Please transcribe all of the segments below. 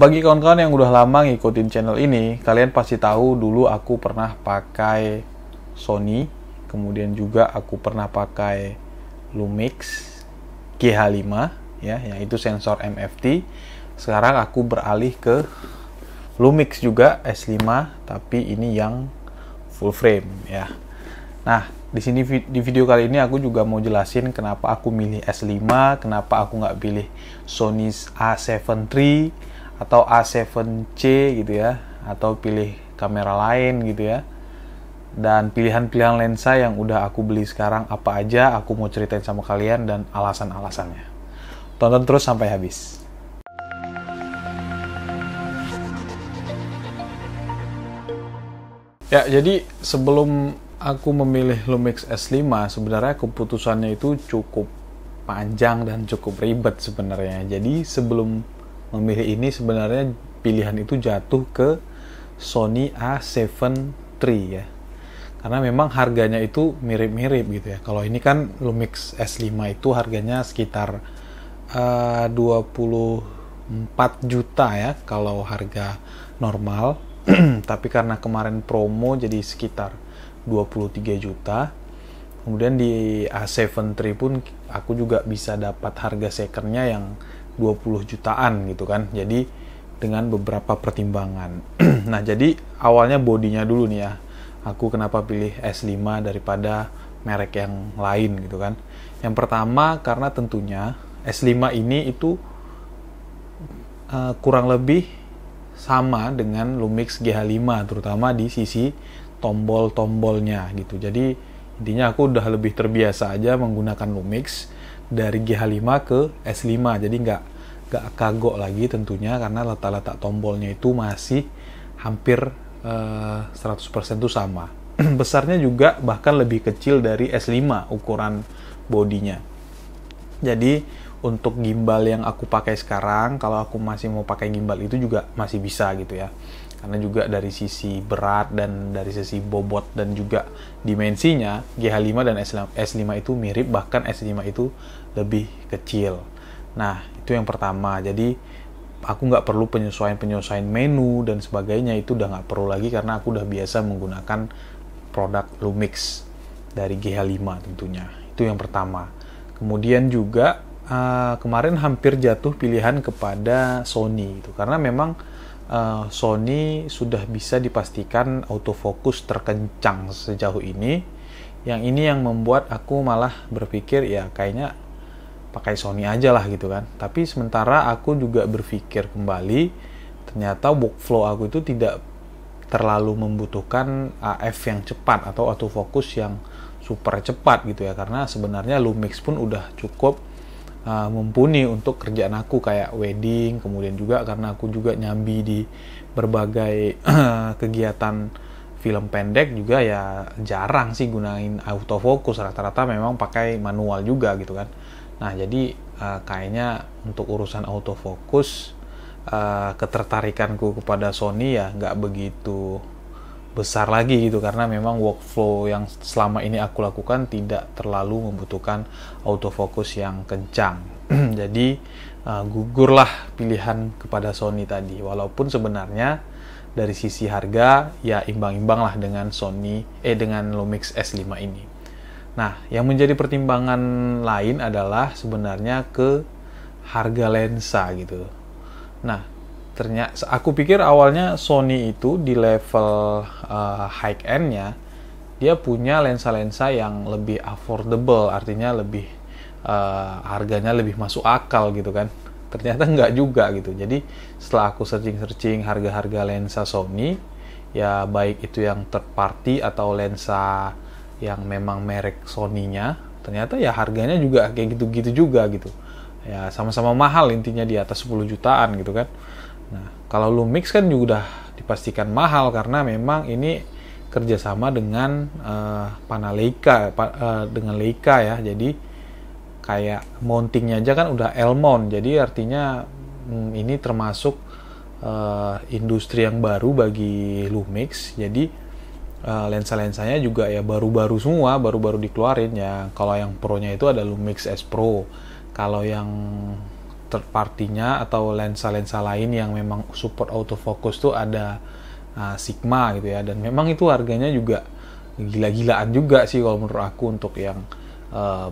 Bagi kawan-kawan yang udah lama ngikutin channel ini, kalian pasti tahu dulu aku pernah pakai Sony, kemudian juga aku pernah pakai Lumix GH5 ya, yang itu sensor MFT. Sekarang aku beralih ke Lumix juga S5, tapi ini yang full frame ya. Nah, di sini di video kali ini aku juga mau jelasin kenapa aku milih S5, kenapa aku nggak pilih Sony A7 III atau A7C gitu ya, atau pilih kamera lain gitu ya. Dan pilihan-pilihan lensa yang udah aku beli sekarang apa aja, aku mau ceritain sama kalian dan alasan-alasannya. Tonton terus sampai habis. Ya, jadi sebelum aku memilih Lumix S5, sebenarnya keputusannya itu cukup panjang dan cukup ribet sebenarnya. Jadi sebelum memilih ini sebenarnya pilihan itu jatuh ke Sony A7 III ya. Karena memang harganya itu mirip-mirip gitu ya. Kalau ini kan Lumix S5 itu harganya sekitar 24 juta ya kalau harga normal. Tapi karena kemarin promo jadi sekitar 23 juta. Kemudian di A7 III pun aku juga bisa dapat harga secondnya yang 20 jutaan gitu kan. Jadi dengan beberapa pertimbangan. Nah, jadi awalnya bodinya dulu nih ya. Aku kenapa pilih S5 daripada merek yang lain gitu kan. Yang pertama karena tentunya S5 ini itu kurang lebih sama dengan Lumix GH5, terutama di sisi tombol-tombolnya gitu. Jadi intinya aku udah lebih terbiasa aja menggunakan Lumix dari GH5 ke S5, jadi nggak kagok lagi tentunya karena letak-letak tombolnya itu masih hampir 100% itu sama. Besarnya juga bahkan lebih kecil dari S5 ukuran bodinya. Jadi untuk gimbal yang aku pakai sekarang, kalau aku masih mau pakai gimbal itu juga masih bisa gitu ya. Karena juga dari sisi berat dan dari sisi bobot dan juga dimensinya GH5 dan S5 itu mirip, bahkan S5 itu lebih kecil. Nah, itu yang pertama. Jadi aku nggak perlu penyesuaian menu dan sebagainya, itu udah nggak perlu lagi karena aku udah biasa menggunakan produk Lumix dari GH5 tentunya. Itu yang pertama. Kemudian juga kemarin hampir jatuh pilihan kepada Sony itu karena memang Sony sudah bisa dipastikan autofocus terkencang sejauh ini. Yang ini yang membuat aku malah berpikir ya kayaknya pakai Sony aja lah gitu kan. Tapi sementara aku juga berpikir kembali, ternyata workflow aku itu tidak terlalu membutuhkan AF yang cepat atau autofocus yang super cepat gitu ya. Karena sebenarnya Lumix pun udah cukup mumpuni untuk kerjaan aku kayak wedding, kemudian juga karena aku juga nyambi di berbagai kegiatan film pendek juga ya jarang sih gunain autofocus, rata-rata memang pakai manual juga gitu kan. Nah jadi kayaknya untuk urusan autofocus ketertarikanku kepada Sony ya nggak begitu besar lagi gitu karena memang workflow yang selama ini aku lakukan tidak terlalu membutuhkan autofocus yang kencang. Jadi gugurlah pilihan kepada Sony tadi, walaupun sebenarnya dari sisi harga ya imbang-imbang lah dengan dengan Lumix S5 ini. Nah, yang menjadi pertimbangan lain adalah sebenarnya ke harga lensa gitu. Nah, ternyata aku pikir awalnya Sony itu di level high end-nya dia punya lensa-lensa yang lebih affordable, artinya lebih harganya lebih masuk akal gitu kan. Ternyata enggak juga gitu. Jadi setelah aku searching harga-harga lensa Sony, ya baik itu yang third party atau lensa yang memang merek Sony-nya, ternyata ya harganya juga kayak gitu-gitu juga gitu. Ya sama-sama mahal, intinya di atas 10 jutaan gitu kan. Nah, kalau Lumix kan juga udah dipastikan mahal karena memang ini kerjasama dengan dengan Leica ya. Jadi kayak mountingnya aja kan udah L-mount. Jadi artinya ini termasuk industri yang baru bagi Lumix. Jadi lensa-lensanya juga ya baru-baru semua, baru-baru dikeluarin ya. Kalau yang Pro-nya itu ada Lumix S Pro. Kalau yang third party-nya atau lensa-lensa lain yang memang support autofocus tuh ada Sigma gitu ya, dan memang itu harganya juga gila-gilaan juga sih kalau menurut aku untuk yang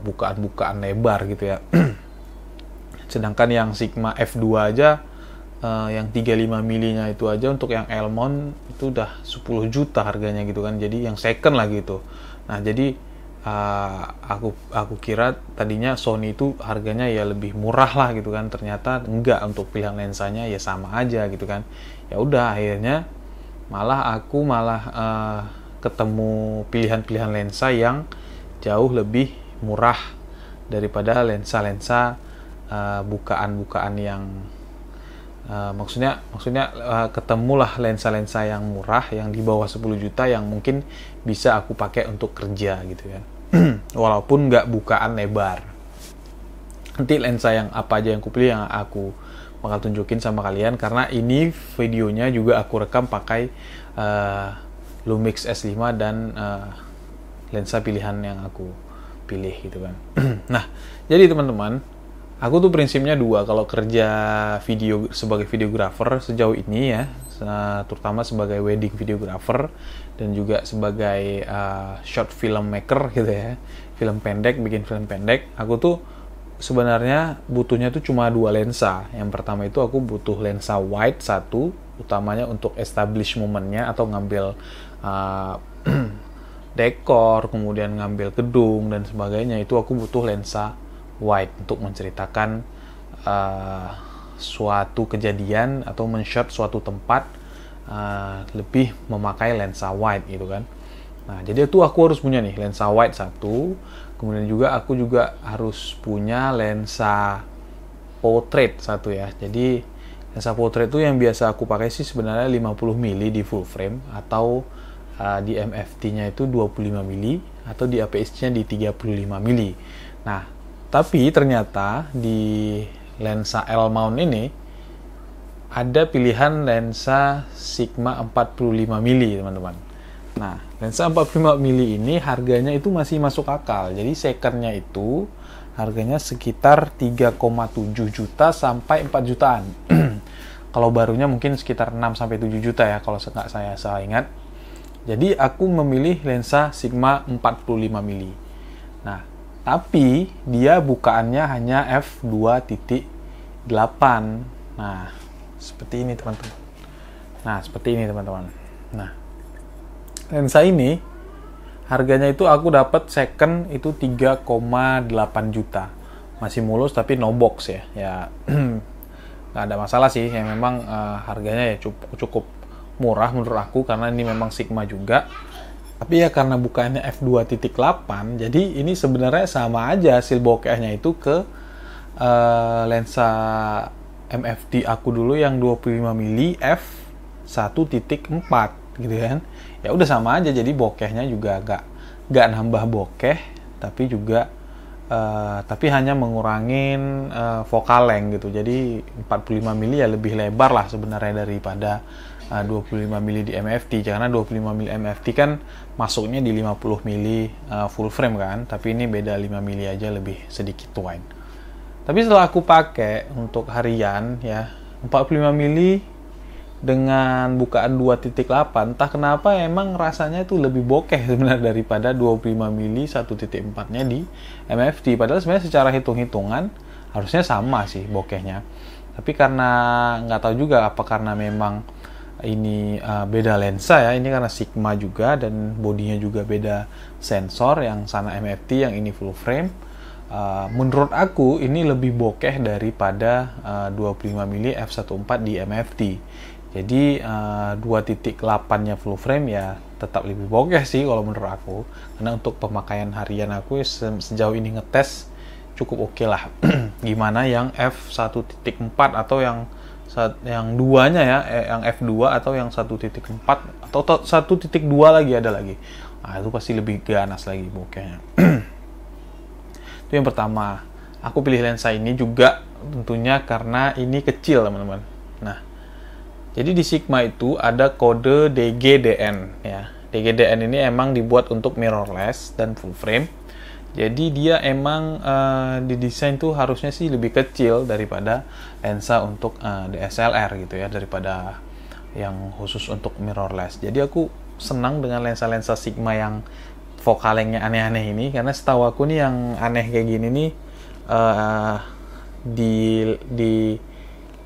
bukaan-bukaan lebar gitu ya. Sedangkan yang Sigma F2 aja yang 35 milinya itu aja untuk yang L-mount itu udah 10 juta harganya gitu kan, jadi yang second lah gitu. Nah jadi aku kira tadinya Sony itu harganya ya lebih murah lah gitu kan, ternyata enggak, untuk pilihan lensanya ya sama aja gitu kan. Ya udah akhirnya aku malah ketemu pilihan-pilihan lensa yang jauh lebih murah daripada lensa-lensa bukaan-bukaan yang maksudnya ketemulah lensa-lensa yang murah yang di bawah 10 juta yang mungkin bisa aku pakai untuk kerja gitu kan. Walaupun nggak bukaan lebar. Nanti lensa yang apa aja yang aku pilih yang aku bakal tunjukin sama kalian, karena ini videonya juga aku rekam pakai Lumix S5 dan lensa pilihan yang aku pilih gitu kan. Nah, jadi teman-teman, aku tuh prinsipnya dua kalau kerja video sebagai videographer sejauh ini ya, terutama sebagai wedding videographer dan juga sebagai short filmmaker gitu ya, bikin film pendek. Aku tuh sebenarnya butuhnya tuh cuma dua lensa. Yang pertama itu aku butuh lensa wide satu, utamanya untuk establish momennya atau ngambil dekor, kemudian ngambil gedung dan sebagainya. Itu aku butuh lensa wide untuk menceritakan suatu kejadian atau men-shot suatu tempat, lebih memakai lensa wide gitu kan. Nah, jadi itu aku harus punya nih lensa wide satu, kemudian juga aku juga harus punya lensa portrait satu ya. Jadi lensa portrait itu yang biasa aku pakai sih sebenarnya 50 mili di full frame, atau di MFT-nya itu 25 mili, atau di APS-nya di 35 mili. Nah, tapi ternyata di lensa L-mount ini ada pilihan lensa Sigma 45 mili, teman-teman. Nah, lensa 45 mili ini harganya itu masih masuk akal. Jadi secondnya itu harganya sekitar 3,7 juta sampai 4 jutaan. Kalau barunya mungkin sekitar 6 sampai 7 juta ya kalau nggak saya salah ingat. Jadi aku memilih lensa Sigma 45 mili. Nah, tapi dia bukaannya hanya f2.8. Nah, seperti ini teman-teman. Nah, lensa ini harganya itu aku dapat second itu 3,8 juta. Masih mulus tapi no box ya. Ya nggak ada masalah sih. Ya memang harganya ya cukup murah menurut aku karena ini memang Sigma juga. Tapi ya karena bukannya f2.8, jadi ini sebenarnya sama aja hasil bokehnya itu ke lensa MFD aku dulu yang 25 mili f1.4 gitu kan. Ya udah sama aja, jadi bokehnya juga nggak nambah bokeh, tapi juga tapi hanya mengurangin focal length gitu. Jadi 45 mili ya lebih lebar lah sebenarnya daripada 25 mili di MFT, karena 25 mili MFT kan masuknya di 50 mili full frame kan, tapi ini beda 5 mili aja lebih sedikit wide. Tapi setelah aku pakai untuk harian ya, 45 mili dengan bukaan 2.8, entah kenapa emang rasanya itu lebih bokeh sebenarnya daripada 25 mili 1.4-nya di MFT. Padahal sebenarnya secara hitung-hitungan harusnya sama sih bokehnya. Tapi karena nggak tahu juga apa karena memang ini beda lensa ya, ini karena Sigma juga dan bodinya juga beda sensor, yang sana MFT, yang ini full frame. Menurut aku ini lebih bokeh daripada 25 mili f1.4 di MFT. Jadi 2.8-nya full frame ya tetap lebih bokeh sih kalau menurut aku, karena untuk pemakaian harian aku sejauh ini ngetes cukup oke lah. Gimana yang f1.4 atau yang duanya ya, yang F2 atau yang 1.4 atau 1.2 lagi ada lagi. Nah, itu pasti lebih ganas lagi bokehnya. Itu yang pertama. Aku pilih lensa ini juga tentunya karena ini kecil, teman-teman. Nah, jadi di Sigma itu ada kode DGDN ya. DGDN ini emang dibuat untuk mirrorless dan full frame. Jadi dia emang didesain tuh harusnya sih lebih kecil daripada lensa untuk DSLR gitu ya, daripada yang khusus untuk mirrorless. Jadi aku senang dengan lensa-lensa Sigma yang focal lengthnya aneh-aneh ini, karena setahu aku nih yang aneh kayak gini nih di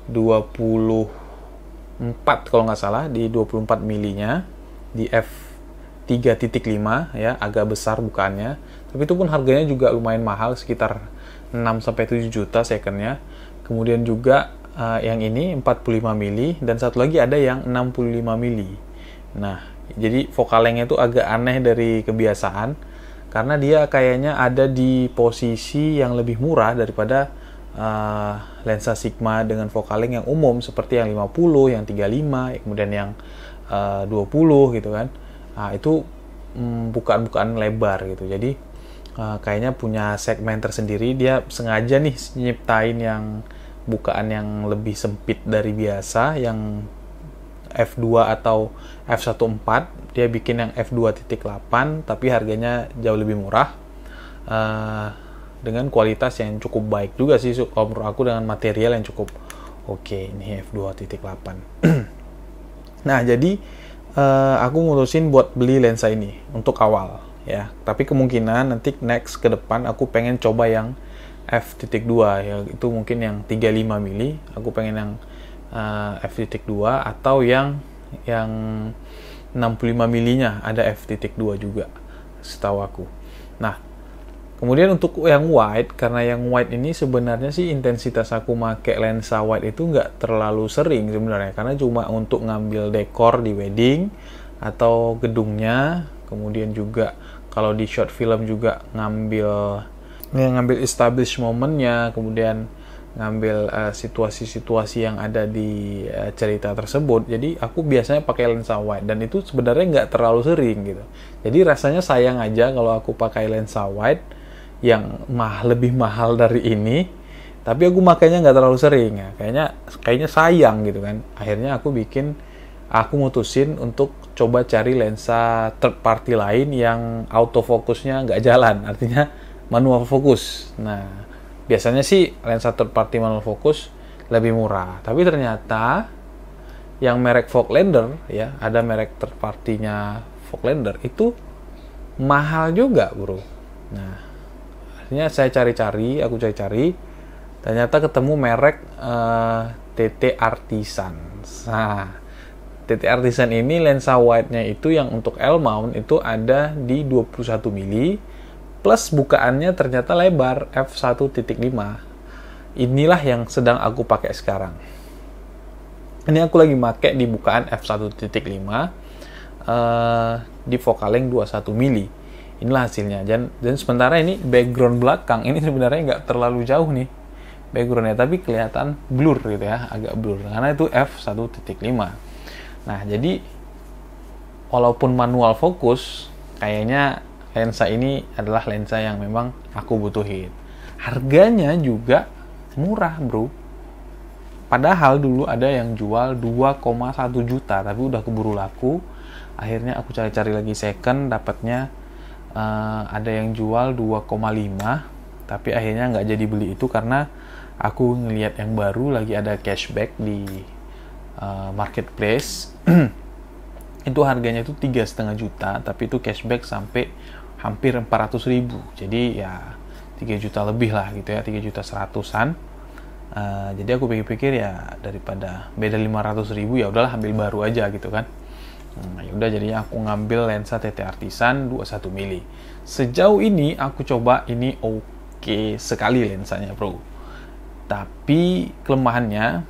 24 kalau nggak salah, di 24 milinya di f3.5 ya, agak besar bukannya, tapi itu pun harganya juga lumayan mahal, sekitar 6-7 juta secondnya. Kemudian juga yang ini 45 mili, dan satu lagi ada yang 65 mili. Nah, jadi focal length-nya itu agak aneh dari kebiasaan, karena dia kayaknya ada di posisi yang lebih murah daripada lensa Sigma dengan focal length yang umum, seperti yang 50, yang 35, kemudian yang 20 gitu kan. Nah, itu bukaan-bukaan lebar gitu. Jadi kayaknya punya segmen tersendiri. Dia sengaja nih nyiptain yang bukaan yang lebih sempit dari biasa, yang f2 atau f1.4. Dia bikin yang f2.8 tapi harganya jauh lebih murah, dengan kualitas yang cukup baik juga sih kalau menurut aku, dengan material yang cukup oke. Ini f2.8. Nah, jadi aku mutusin buat beli lensa ini untuk awal ya, tapi kemungkinan nanti next ke depan aku pengen coba yang f.2 ya, itu mungkin yang 35 mili. Aku pengen yang f.2 atau yang 65 milinya ada f.2 juga setahu aku. Nah, kemudian untuk yang wide, karena yang wide ini sebenarnya sih intensitas aku pakai lensa wide itu nggak terlalu sering sebenarnya, karena cuma untuk ngambil dekor di wedding atau gedungnya. Kemudian juga kalau di short film juga ngambil establish momennya, kemudian ngambil situasi-situasi yang ada di cerita tersebut. Jadi aku biasanya pakai lensa wide, dan itu sebenarnya nggak terlalu sering gitu. Jadi rasanya sayang aja kalau aku pakai lensa wide yang lebih mahal dari ini, tapi aku makainya nggak terlalu sering ya. Kayaknya sayang gitu kan. Akhirnya aku mutusin untuk coba cari lensa third party lain yang autofocusnya nggak jalan, artinya manual fokus. Nah, biasanya sih lensa third party manual focus lebih murah, tapi ternyata yang merek Voigtlander ya, ada merek third party-nya Voigtlander itu mahal juga, bro. Nah, akhirnya aku cari-cari, ternyata ketemu merek TT Artisan. Nah, TT Artisan ini lensa wide-nya itu yang untuk L mount itu ada di 21 mili, plus bukaannya ternyata lebar f1.5. Inilah yang sedang aku pakai sekarang. Ini aku lagi pakai di bukaan f1.5 di focal length 21 mili. Inilah hasilnya. Dan sementara ini background belakang ini sebenarnya nggak terlalu jauh nih backgroundnya, tapi kelihatan blur gitu ya, agak blur karena itu f1.5. Nah, jadi walaupun manual fokus, kayaknya lensa ini adalah lensa yang memang aku butuhin. Harganya juga murah, bro. Padahal dulu ada yang jual 2,1 juta, tapi udah keburu laku. Akhirnya aku cari-cari lagi second, dapatnya ada yang jual 2,5, tapi akhirnya nggak jadi beli itu karena aku ngelihat yang baru lagi ada cashback di marketplace. Itu harganya itu 3,5 juta, tapi itu cashback sampai hampir 400.000. Jadi ya 3 juta lebih lah gitu ya, 3 juta 100-an. Jadi aku pikir-pikir ya daripada beda 500.000 ya udahlah ambil baru aja gitu kan. Ya udah, jadinya aku ngambil lensa TT Artisan 21 mili. Sejauh ini aku coba, ini oke sekali lensanya, bro. Tapi kelemahannya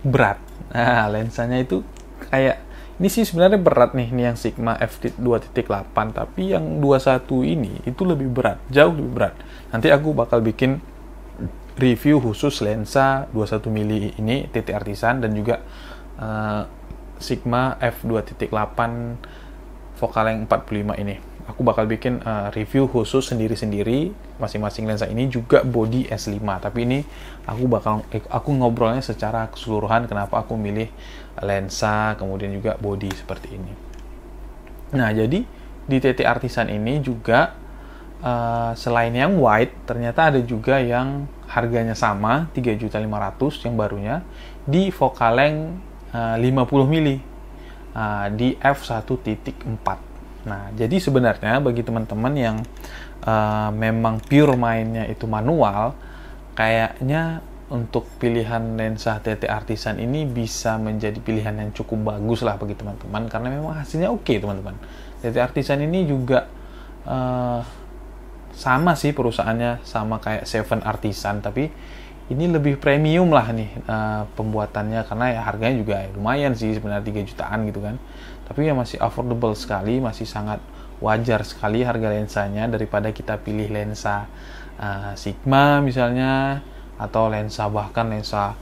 berat. Nah, lensanya itu kayak ini sih sebenarnya berat nih, ini yang Sigma f2.8, tapi yang 21 ini itu lebih berat, jauh lebih berat. Nanti aku bakal bikin review khusus lensa 21 mili ini TT Artisan, dan juga Sigma f2.8 focal length 45 ini. Aku bakal bikin review khusus sendiri-sendiri masing-masing lensa ini, juga body S5. Tapi ini aku ngobrolnya secara keseluruhan kenapa aku milih lensa kemudian juga body seperti ini. Nah, jadi di TT Artisan ini juga selain yang wide, ternyata ada juga yang harganya sama, 3.500.000 yang barunya, di focal length 50 mili di f1.4. Nah, jadi sebenarnya bagi teman-teman yang memang pure mainnya itu manual, kayaknya untuk pilihan lensa TT Artisan ini bisa menjadi pilihan yang cukup bagus lah bagi teman-teman, karena memang hasilnya oke teman-teman. TT Artisan ini juga sama sih perusahaannya, sama kayak Seven Artisan, tapi ini lebih premium lah nih pembuatannya, karena ya harganya juga lumayan sih sebenarnya 3 jutaan gitu kan, tapi ya masih affordable sekali, masih sangat wajar sekali harga lensanya daripada kita pilih lensa Sigma misalnya, atau bahkan lensa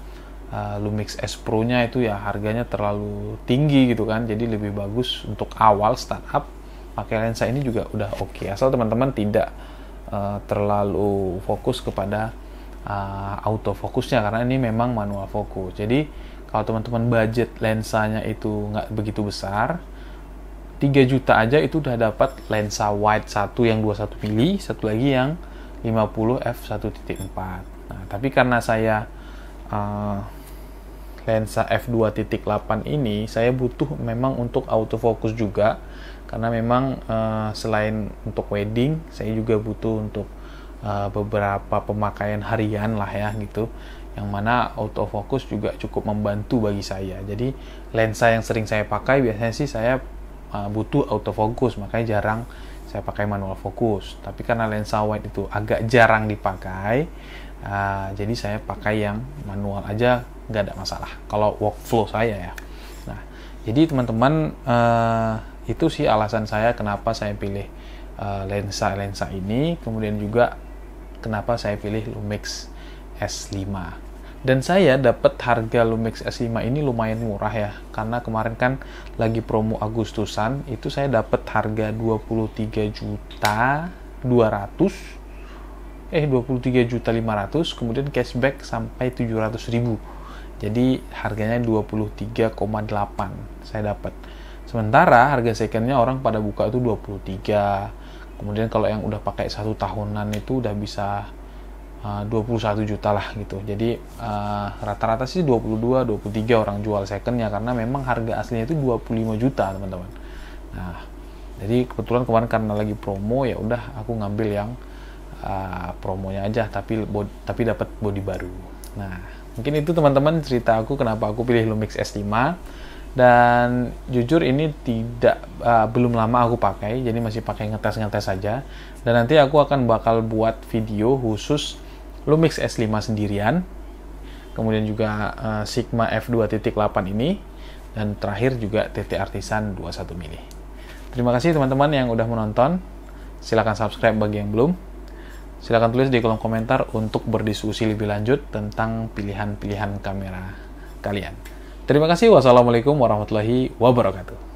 Lumix S Pro nya itu ya harganya terlalu tinggi gitu kan. Jadi lebih bagus untuk awal startup pakai lensa ini juga udah oke, asal teman-teman tidak terlalu fokus kepada autofokusnya, karena ini memang manual fokus. Jadi kalau teman-teman budget lensanya itu nggak begitu besar, 3 juta aja itu udah dapat lensa wide satu yang 21 mili, satu lagi yang 50 f1.4. Nah, tapi karena saya lensa f2.8 ini saya butuh memang untuk autofocus juga, karena memang selain untuk wedding saya juga butuh untuk beberapa pemakaian harian lah ya gitu, yang mana autofocus juga cukup membantu bagi saya. Jadi lensa yang sering saya pakai biasanya sih saya butuh autofocus, makanya jarang saya pakai manual fokus. Tapi karena lensa wide itu agak jarang dipakai, jadi saya pakai yang manual aja, nggak ada masalah kalau workflow saya ya. Nah, jadi teman-teman, itu sih alasan saya kenapa saya pilih lensa ini, kemudian juga kenapa saya pilih Lumix S5. Dan saya dapat harga Lumix S5 ini lumayan murah ya, karena kemarin kan lagi promo Agustusan, itu saya dapat harga 23.500.000, kemudian cashback sampai 700.000. Jadi harganya 23,8 saya dapat. Sementara harga secondnya orang pada buka itu 23. Kemudian kalau yang udah pakai 1 tahunan itu udah bisa 21 juta lah gitu. Jadi rata-rata sih 22, 23 orang jual secondnya, karena memang harga aslinya itu 25 juta teman-teman. Nah, jadi kebetulan kemarin karena lagi promo, ya udah aku ngambil yang promonya aja, tapi dapat body baru. Nah, mungkin itu teman-teman cerita aku kenapa aku pilih Lumix S5. Dan jujur ini belum lama aku pakai, jadi masih pakai ngetes saja. Dan nanti aku akan bakal buat video khusus Lumix S5 sendirian, kemudian juga Sigma f2.8 ini, dan terakhir juga TT Artisan 21 mili. Terima kasih teman-teman yang udah menonton. Silahkan subscribe bagi yang belum. Silahkan tulis di kolom komentar untuk berdiskusi lebih lanjut tentang pilihan-pilihan kamera kalian. Terima kasih. Wassalamualaikum warahmatullahi wabarakatuh.